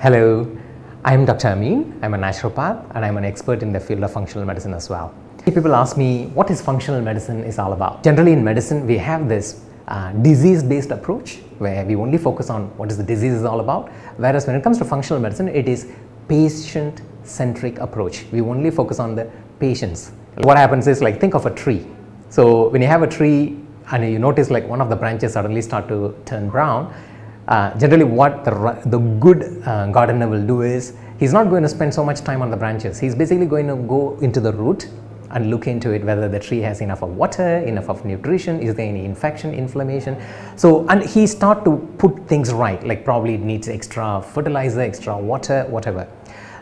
Hello, I'm Dr. Ameen. I'm a naturopath and I'm an expert in the field of functional medicine as well. People ask me what is functional medicine is all about. Generally in medicine, we have this disease-based approach where we only focus on what is the disease is all about. Whereas when it comes to functional medicine, it is patient-centric approach. We only focus on the patients. What happens is, like, think of a tree. So when you have a tree and you notice like one of the branches suddenly start to turn brown, generally what the good gardener will do is, he's not going to spend so much time on the branches. He's basically going to go into the root and look into it, whether the tree has enough of water, enough of nutrition, is there any infection, inflammation. So, and he start to put things right, like probably it needs extra fertilizer, extra water, whatever.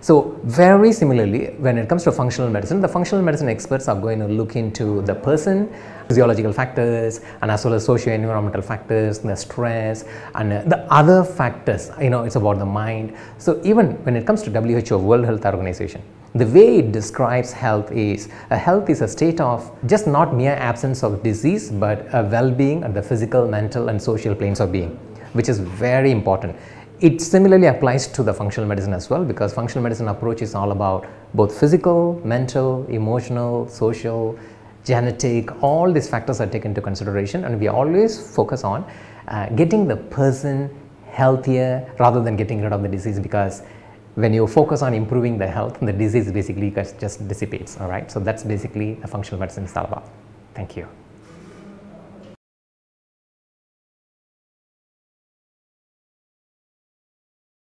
So very similarly, when it comes to functional medicine, the functional medicine experts are going to look into the person, physiological factors, and as well as socio-environmental factors, the stress, and the other factors. It's about the mind. So even when it comes to WHO, World Health Organization, the way it describes health is a state of just not mere absence of disease, but a well-being at the physical, mental, and social planes of being, which is very important. It similarly applies to the functional medicine as well, because functional medicine approach is all about both physical, mental, emotional, social, genetic. All these factors are taken into consideration, and we always focus on getting the person healthier rather than getting rid of the disease, because when you focus on improving the health, the disease basically just dissipates. All right, so that's basically the functional medicine is all about. Thank you.